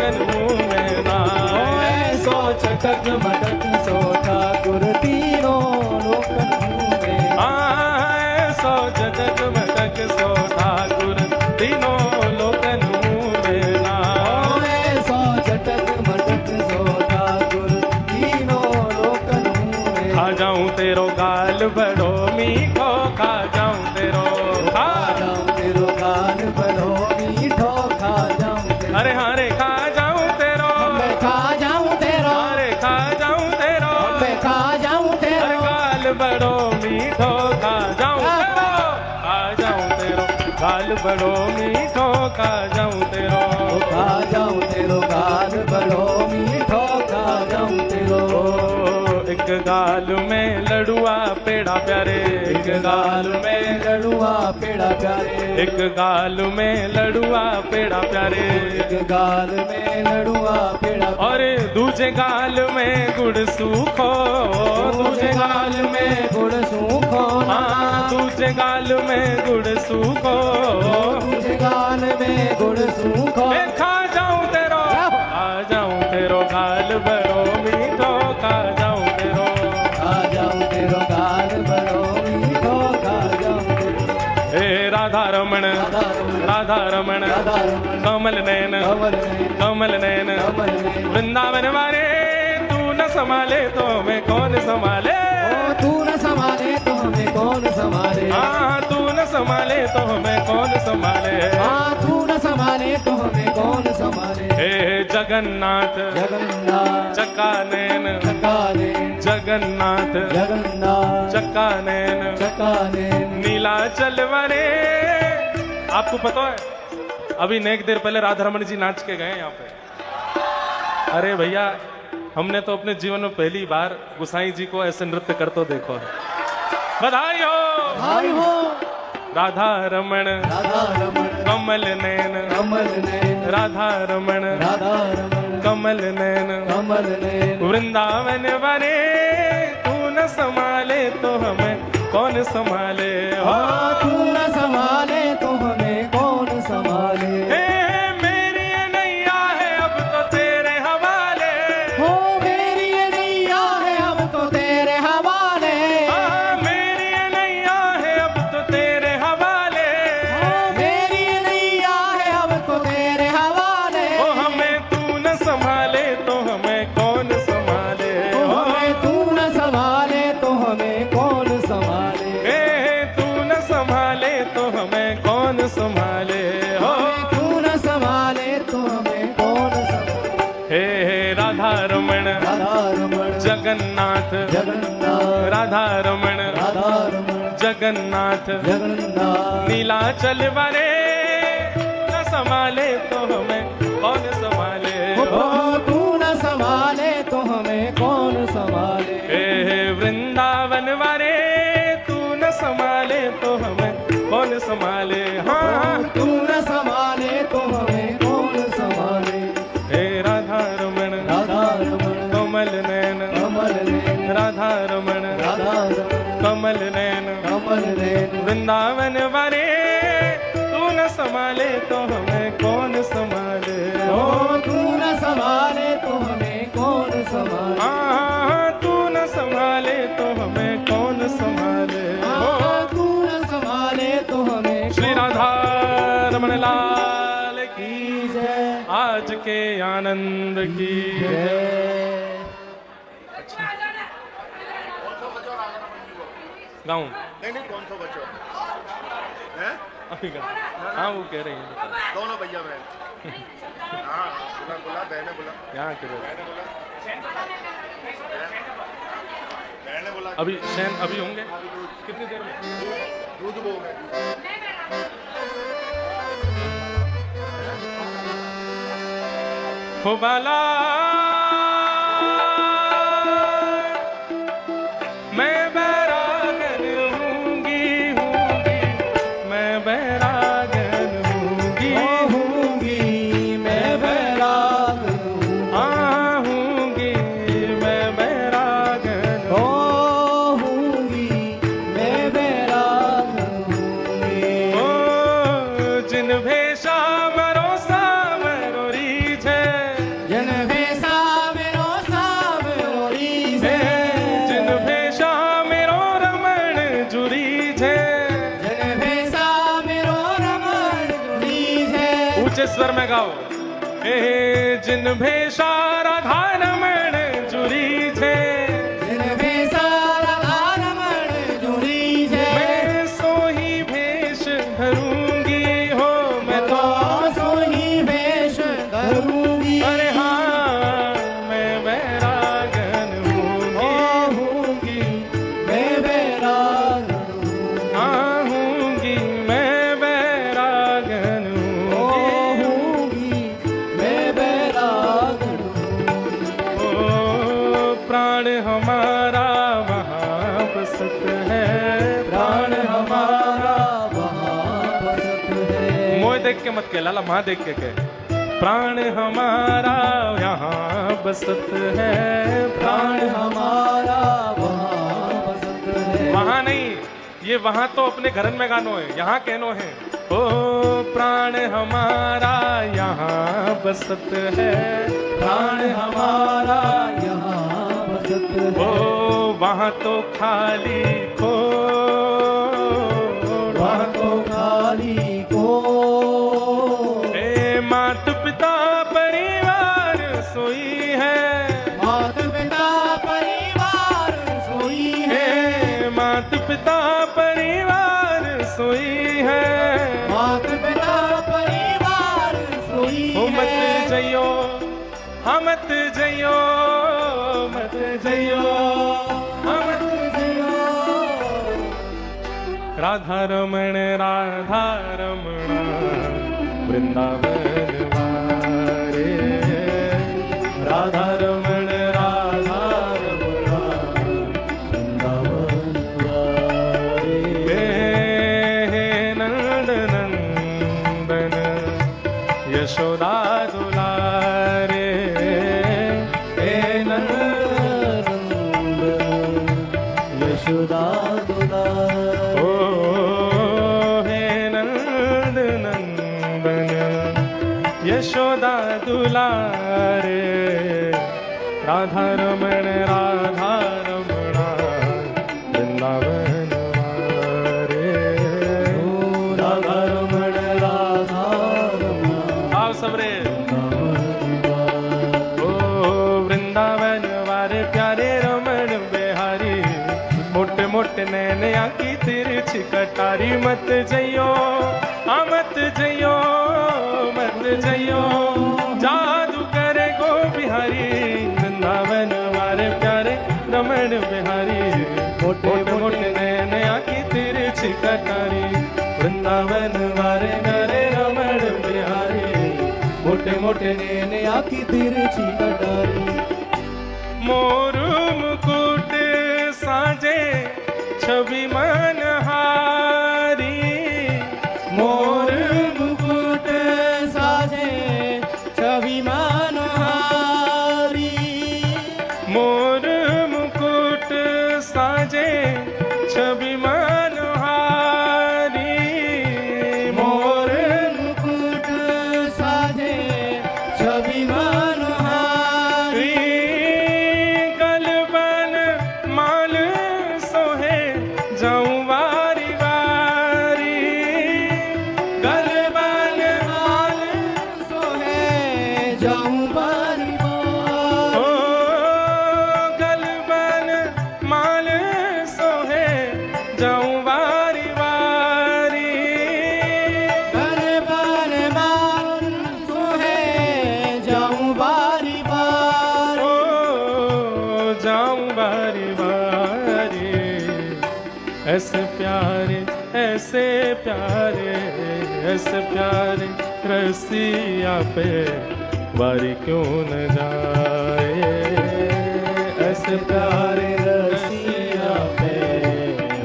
लोकन मुँह में ना ऐसो चटक मटक सो ठाकुर तीनों लोकन मुँह में ऐसो चटक मटक सो ठाकुर तीनों लोकन मुँह में ना ऐसो चटक मटक सो ठाकुर तीनों लोकन मुँह में खा जाऊं तेरो गाल बड़ो मीठो खा जाऊं तेरो खा जाऊं तेरो गाल बड़ो मीठो खा जाऊं तेरो अरे हारे खा जाऊं तेरो मैं खा जाऊं तेरो अरे खा जाऊं तेरो मैं खा जाऊं अरे तेरो गाल बड़ो मीठो खा जाऊं तेरो खा जाऊं तेरो गाल बड़ो मीठो खा जाऊं तेरो खा जाऊं तेरो गाल बड़ो मीठो खा जाऊं तेरो एक गाल में लड़ुआ पेड़ा प्यारे एक गाल में लड़ुआ पेड़ा प्यारे एक गाल में लड़ुआ पेड़ा प्यारे एक गाल में लड़ुआ पेड़ा और दूजे गाल में गुड़ सूखो दूजे गाल में गुड़ सूखो हाँ दूजे गाल में गुड़ सूखो दूजे गाल में गुड़ सूखो मैं खा जाऊं तेरो खा जाऊं तेरो गाल बड़ो मीठो खा जाऊं तेरो खा जाऊं तेरो गाल बड़ो मीठो खा जाऊं तेरो हे राधा रमण राधा रमण कमल नैन कमल नैन वृंदावन वाले तू न संभाले तो मैं कौन संभाले तू न संभाले तो हमें कौन संभाले हाँ तू न संभाले तो मैं कौन संभाले हाँ तू न संभाले तो हमें कौन संभाले हे जगन्नाथ जगन्नाथ चक्का नैन चकाने जगन्नाथ जगन्नाथ चक्का नैन चकाने नीलाचल वाले आपको पता है अभी नेक देर पहले राधा रमन जी नाच के गए यहाँ पे। अरे भैया हमने तो अपने जीवन में पहली बार गुसाई जी को ऐसे नृत्य करते देखो है। बधाई हो भाई हो राधा रमन कमल नैन कमल नैन राधा रमन राधा रमन कमल नैन कमल नैन वृंदावन वाले तू न संभाले तो हमें कौन संभाले हो तू न संभाले तो हमें कौन संभाले मेरी ये नैया है अब तो तेरे हवाले हो मेरी ये नैया है अब तो तेरे हवाले मेरी ये नैया है अब तो तेरे हवाले मेरी ये नैया है अब तो तेरे हवाले ओ हमें तू न संभाले तो हमें कौन संभाले हमें तू न संभाले तो हमें कौन संभाले तू न संभाले तो हमें कौन संभाले हो तू न संभाले तो हमें कौन संभाले हे राधा रमण राधा रमण जगन्नाथ जगन्नाथ राधा रमण राधा रमण जगन्नाथ जगन्नाथ नीलाचल वाले न संभाले तो हमें कौन संभाले तू न संभाले तो हमें कौन संभाले हे वृंदावन वाले तू न संभाले तो हमें कौन संभाले हाँ तू न संभाले तो हमें कौन संभाले हे राधा रमण राधा रमण कमल नैन कमल नैन राधा रमण राधा रमण कमल नैन कमल नैन वृंदावन वाले तू न संभाले तो हमें कौन संभाले तू न संभाले तो हमें कौन संभाले हाँ तू न संभाले तो हमें कौन संभाले तू न संभाले तो हमें श्री राधा रमण लाल की जय आज के आनंद की जय गाऊं नहीं नहीं कौन सा बच्चों हैं अभी गा हाँ वो कह रही है दोनों भैया बहन हाँ बुला बुला बहने बुला यहाँ के बहने बुला बहने बुला अभी शैन अभी होंगे कितनी देर में दूध वो है हो बाला मैं बैरागन हूँगी मैं बैरागन हूँगी मैं बैराग हाँ हूँगी मैं बैरागन हूँगी मैं बैराग ओ जिन भेषा मरो सा मरो रीझे स्वर में गाओ। ए जिन भेषा राधा रमण जुरी छे, जिन भेषा राधा रमण जुरी छे, मैं सोही भेष धरूंगी हो, मैं तो सोही भेष धरूंगी। अरे हाँ मैं वैरागन हूँगी, मैं वैरागन हाँ हूँगी, मैं वैरागन हूँगी, मैं वैरागन ओ प्राण हमारा वहाँ बसत है, प्राण हमारा वहाँ बसत है। मोह देख के मत कह लाला, माँ देख के कह। प्राण हमारा यहाँ बसत है, प्राण हमारा वहाँ बसत है। वहाँ नहीं, ये वहाँ तो अपने घरन में गानो है, यहाँ कहनो है। ओ प्राण हमारा यहाँ बसत है, प्राण हमारा यहाँ बसत ओ है। वहाँ तो खाली खो, वहाँ तो खाली को ए मात पिता परिवार सोई है, मात पिता परिवार सोई है, ए मात पिता परिवार सोई है। मात पिता परिवार सोई ओ मत है। जइयो, हाँ मत जइयो, मत जइयो, हाँ मत जयो राधा रमण वृंदावन वारे, राधा रमण वृंदावन वारे। हे नंद नंदन यशोदा दुलारे, हे नंद यशोदा दुलारे। ओ हे नंद नंदन यशोदा दुलारे, राधा रमण वृंदावन वारे। राधा रमण राधा रमण आओ सबरे ओ वृंदावन वारे प्यारे रमण बिहारी, मोटे मोटे नैन आँखी तिरछी कटारी। मत जइयो, हाँ मत जइयो, मत जइयो, जादू करे गो बिहारी। वृंदावन वारे प्यारे रमण बिहारी, मोटे मोटे नैन आँखी तिरछी कटारी। वृंदावन वारे प्यारे रमण बिहारी, मोटे मोटे नैन आँखी तिरछी कटारी। मोरू मुकुट साजे छवि मनहारी, मोर मुकुट साजे छवि मनहारी। मोर मुकुट साजे छवि मनहारी। मोर मुकुट साजे छवि मनहारी। गलबन माल सोहे जाऊं वारी वारी, गलबन माल सोहे जाऊं बारी बारी। ओ गलबन माल सोहे जाऊं वारी वारी। गलबन माल सोहे जाऊं बारी बारी। ओ जाऊं बारी बारी। ऐसे प्यारे, ऐसे प्यारे, ऐसे प्यारे रसिया पे बारी क्यों न जाए। ऐसे प्यारे रसिया पे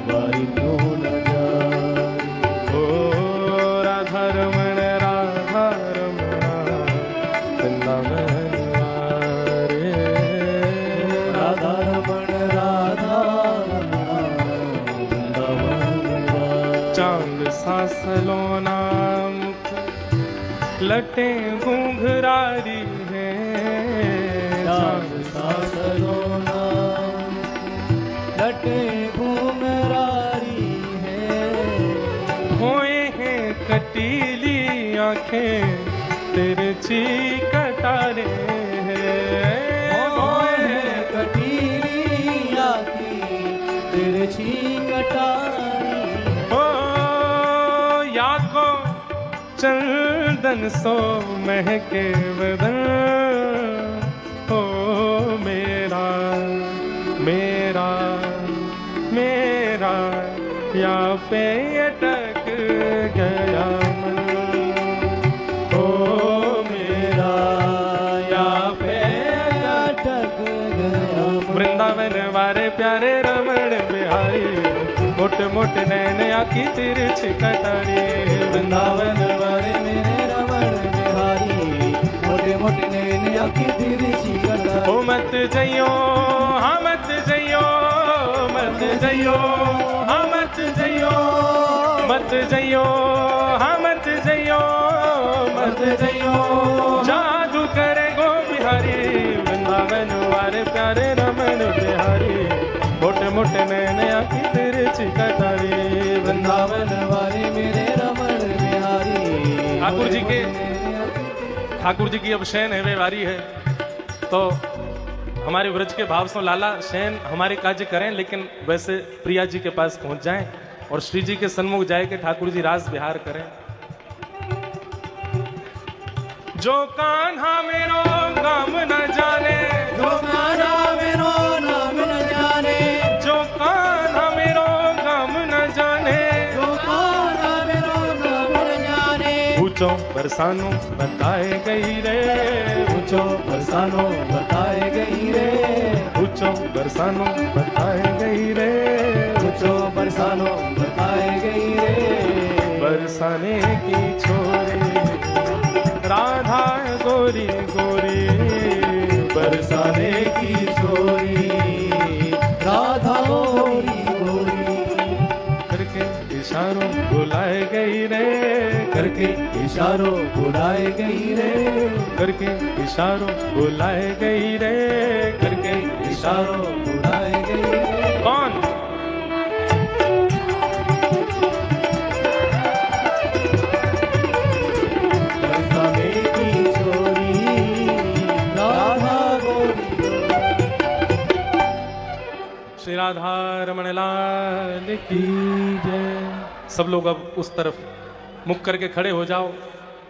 बारी क्यों न जाए। ओ राधा रमण वृंदावन वारे। राधा रमण वृंदावन वारे। चांद सासलो नाम लटे घूंघरारी है। चांद सासलो नाम लटे घूमरारी है। होए हैं कटीली आंखें तिरछी कटारी। ओ या को चंदन सो महके बदन, ओ मेरा मेरा मेरा या पे अटक गया मन, ओ मेरा या पे अटक गया मन। वृंदावन वारे प्यारे रमण बिहारी, मोटे मोटे नैन आखी तिरछी कटारी। वृंदावन वाले मेरे रमण बिहारी, मोटे मोटे नैन आखी तिरछी कटारी। ओ मत जइयो हाँ मत जइयो, मत जइयो हाँ मत जइयो, मत जइयो हाँ मत जइयो, मत जइयो जादू करे गो बिहारी। वृंदावन वाले प्यारे रमण बिहारी, मोटे मोटे नैन आखी तिरछी कटारी। वृंदावन वाले मेरे रमण बिहारी, ठाकुर जी की अब शयन है वे वारी है, तो हमारे व्रज के भाव से लाला शयन हमारे कार्य करें, लेकिन वैसे प्रिया जी के पास पहुंच जाएं और श्री जी के सन्मुख जाए के ठाकुर जी रास विहार करें। जो कान्हा मेरो गाम न जाने, जो कान्हा मेरो नाम न जाने, जो कान्हा मेरो गाम न जाने, जो कान्हा मेरो नाम न जाने। पूछो बरसानो बताए गई रे, पूछो बरसानो बताए गई रे, पूछो बरसानो बताए गई रे, पूछो बरसानो बताए गई रे। बरसाने की छोरी राधा गोरी गोरी, बरसाने की छोरी राधा गोरी गोरी। करके इशारों बुलाए गई रे, करके इशारों बुलाए गई रे, करके इशारों बुलाए गई रे, करके इशारों बुलाए गई रे। कौन? बरसाने की छोरी राधा गोरी गोरी। श्री राधा रमण लाल की जय। सब लोग अब उस तरफ मुख करके खड़े हो जाओ,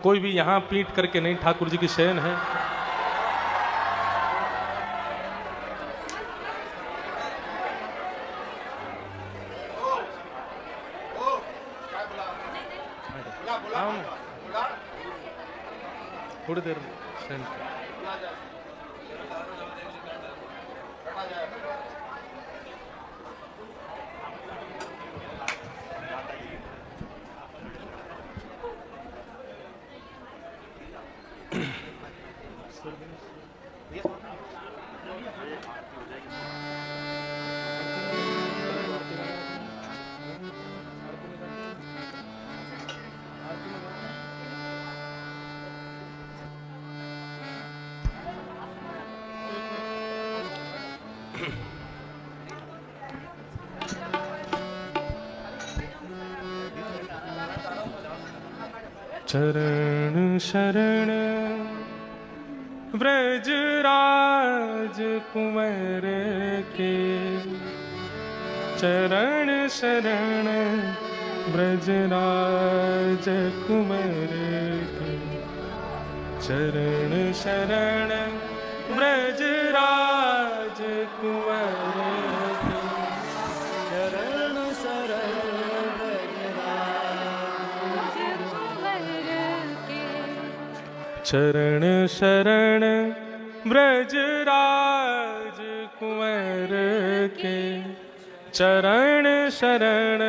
कोई भी यहाँ पीट करके नहीं, ठाकुर जी की शयन है। थोड़ी देर शयन चरण शरण व्रजराज कुंवर के, चरण शरण व्रजराज कुंवर के, चरण शरण व्रजराज कुंवर के, चरण शरण चरण शरण ब्रजराज कुंवर के, चरण शरण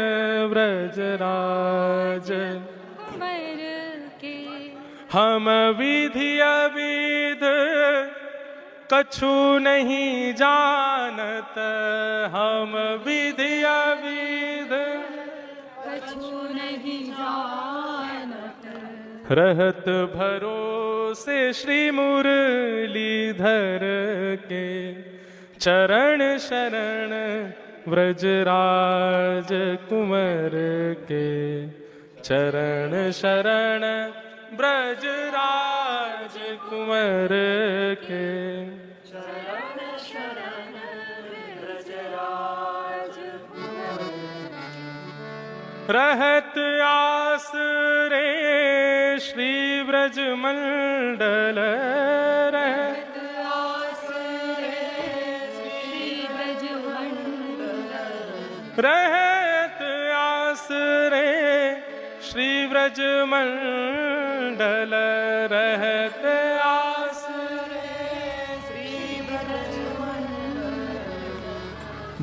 ब्रजराज कुंवर के। हम विधि अविध कछु नहीं जानत, हम विधि अविध कछु नहीं जानत, रहत भरोसे श्री मुरलीधर के, चरण शरण व्रजराज कुंवर के, चरण शरण ब्रजराज कुंवर के, चरण शरण ब्रजराज कुंवर रहत आसरे श्री ब्रज मंडल रहत रहत आसरे श्री ब्रज मंडल रहत आसरे श्री ब्रज मंडल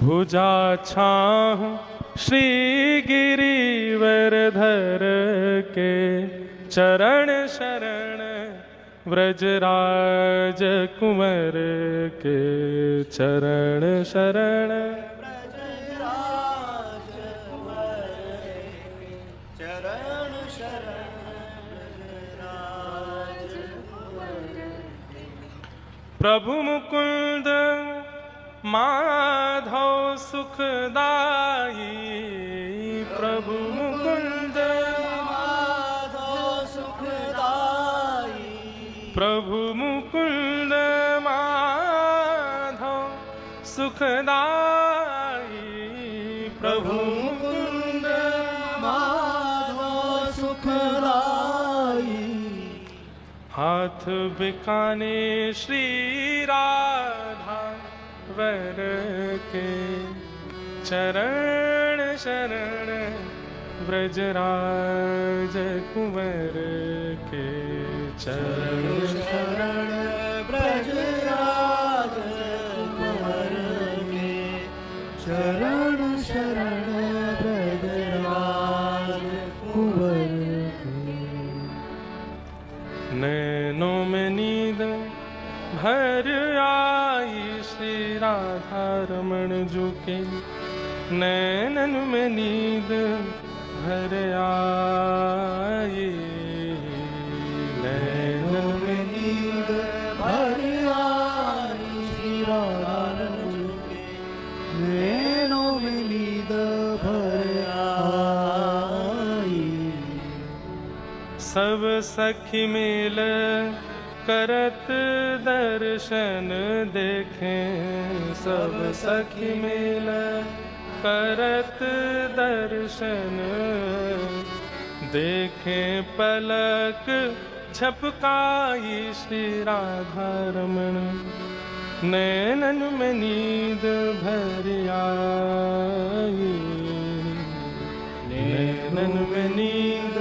भुजा छाह श्री गिरिवरधर के चरण शरण व्रजराज कुंवर के चरण शरण प्रभु मुकुंद माधव सुखदाई प्रभु मुकुंद माधव सुखदाई प्रभु मुकुंद माधव सुखदाई प्रभु मुकुंद माधव सुखदाई हाथ बिकाने श्री राधा वर के चरण शरण व्रजराज कुंवर के चरण शरण व्रजराज कुंवर के चरण शरण व्रजराज कुंवर के नैनों में नींद भर आई श्री राधा रमण जू के नैनन में नींद भर आई नैनन में नींद भर आई श्री राधा रमण जू के नैनों में नींद भर आई सब सखी मेल करत दर्शन देखें सब सखी मेल करत दर्शन देखें पलक झपकाई श्री राधा रमण नैनन में नींद भर आई नैनन में नींद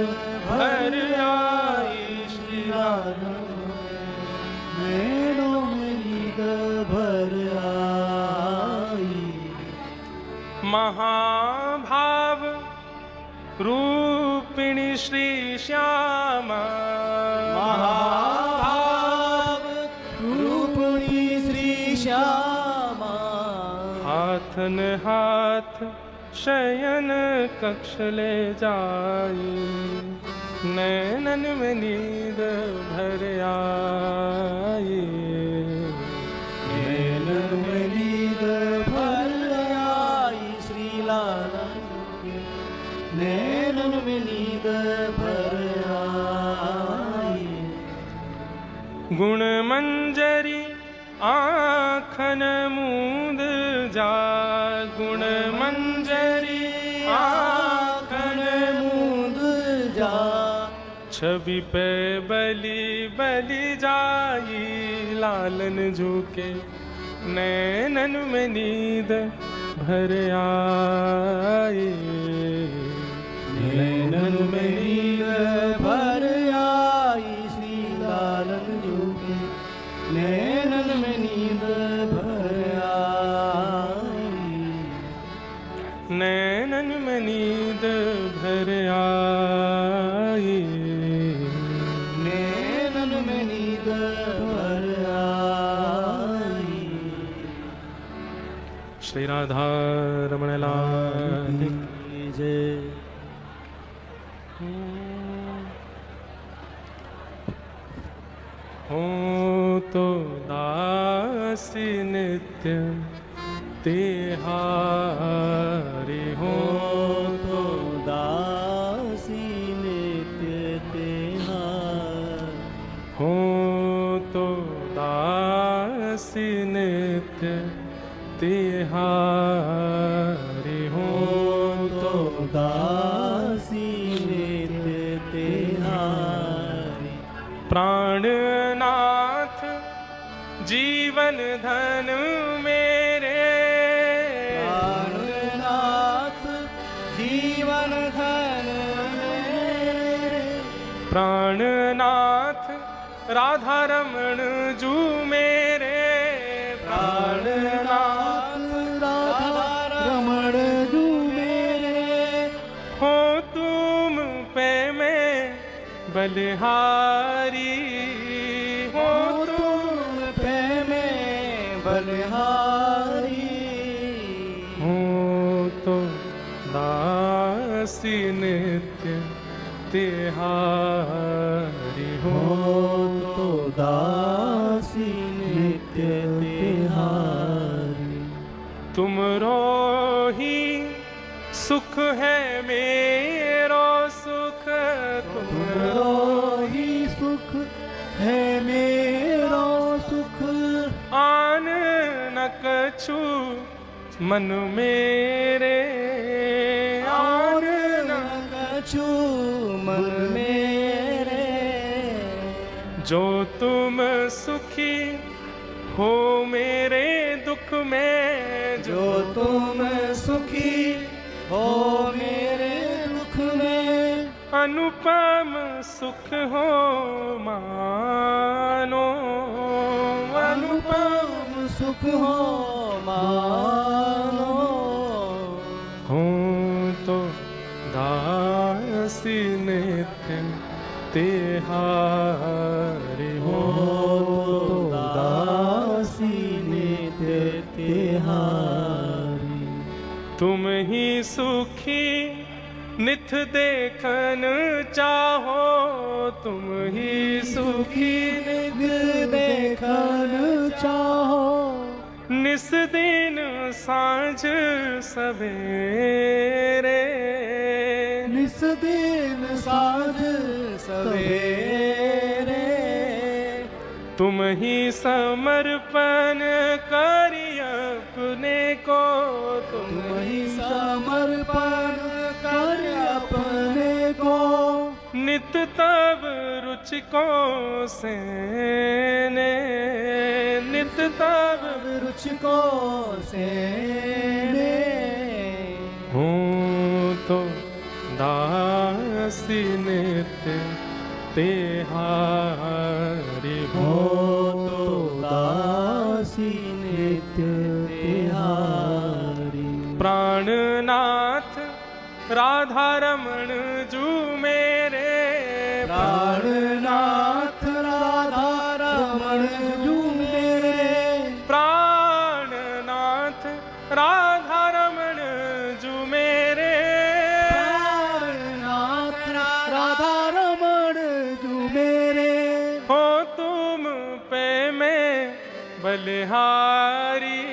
भर आई श्री राधा नैनों में नींद भर आई महाभाव रूपिणी श्री श्यामा महाभाव रूपिणी श्री श्यामा हाथन हाथ शयन कक्ष ले जाई नैनन में नींद भर आई नैनन में नींद भर आई श्री लाला नैनन में नींद भर आई गुण मंजरी आँखन मूंद जा गुण मंजरी आँखन मूंद जा छवि पे बलि बलि जाई लालन झुके नैनन में नींद भर आई नैनन में नींद भर आई श्री लालन झुके नैनन में नींद भर आई नैनन में नींद भर आई नैनन में नींद भर आई श्री राधा रमण लाल की जय हो तो दासी नित्य तिहारी हो तो दासी नित्य तिहार हो तो दासी नित्य तिहारी हो तो दासी जीवन धन मेरे प्राणनाथ जीवन धन मेरे प्राणनाथ राधा रमण जू मेरे प्राणनाथ राधा रमण जू मेरे हो तुम पे मैं बलिहारी हो तुम पे मैं बलिहारी हूँ तो दासी नित्य तिहारी हो हूँ तो दासी नित्य तिहारी तुमरो ही सुख है मेरो सुख तुमरो तुमरो ही सुख है मेरो सुख आन न कछु मन मेरे आन न कछु मन मेरे जो तुम सुखी हो मेरे दुख में जो तुम सुखी हो मेरे दुख में अनुपम सुख हो मानो अनुपम अनुपम सुख हो मानो हूँ तो दासी नित्य तिहारी हो हूँ तो दासी नित्य तिहारी तुम ही सुखी नित देखन चाहो तुम ही सुखी नित देखन चाहो निस दिन सांझ सवेरे निस दिन साँझ सवेरे तुम ही समर्पण करी अपने को तुम तुम ही समर्पण कर अपने को नित तब रुचिको सेने नित तब रुचि को से हूँ तो दासी नित्य तिहारी हो हूँ तो दासी नित्य तिहारी प्राणनाथ राधा रमण जू मेरे प्राणनाथ राधा रमण जू मेरे प्राणनाथ राधा रमण जू मेरे प्राणनाथ राधा रमण जू मेरे हो तुम पे मैं बलिहारी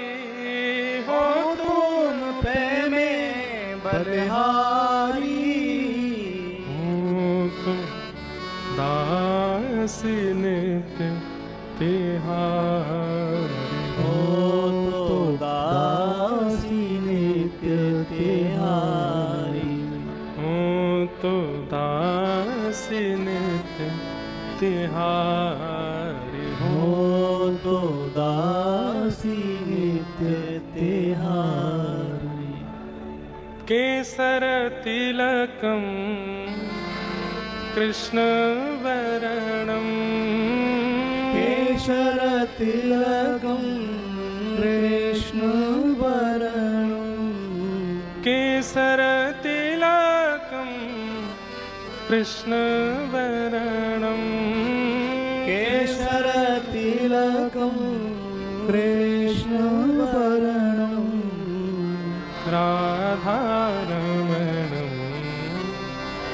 हो तुम पे में बलिहारी हूँ तो दासी नित्य तिहारी हो तो दासी नित्य तिहारी हूँ तो दासी नित्य तिहारी हो तो दासी नित्य तिहारी केसर तिलकम कृष्ण वरणम केशर तिलकं कृष्ण वरणं केसर तिलकम कृष्ण वरणम केशर तिलकं कृष्ण वरणं राधारमणम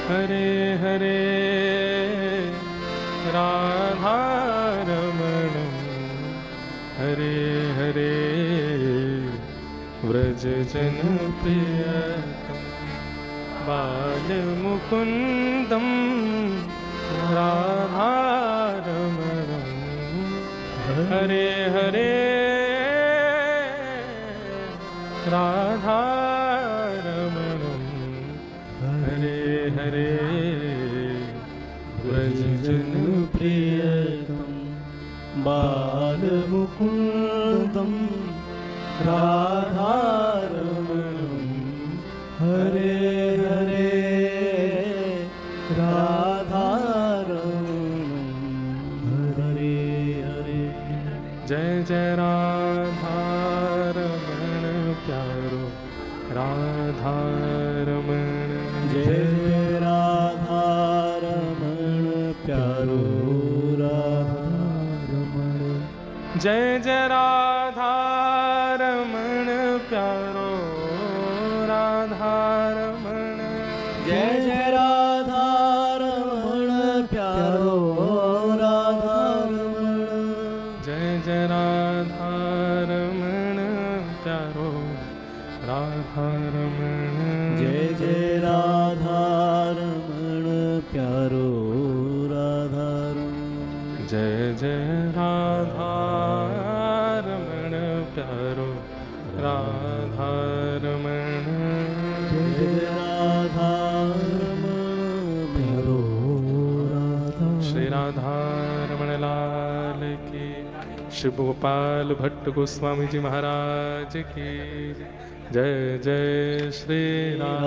हरे हरे राधारमणम हरे हरे व्रज जन प्रियतम बाल मुकुंदम राधारमणम हरे हरे राधारमणम हरे हरे व्रज जन प्रियतम बालमुकुन्दं राधारमणं हरे हरे राधारमणं हरे हरे। जय जय राधारमण प्यारो राधारमण। जय जय राधारमण प्यारो राधारमण। जय जय राधारमण प्यारो राधारमण। जय जय राधारमण प्यारो राधारमण। जय जय राधारमण प्यारो राधारमण। जय जय राधारमण प्यारो राधारमण। जय जय राधारमण प्यारो राधारमण। जय जय राधारमण प्यारो राधारमण। श्री राधारमण लाल की, श्री गोपाल भट्ट गोस्वामी जी महाराज की जय। जय श्री राम,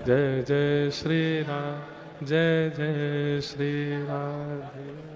जय जय श्री राम, जय जय श्री राधे।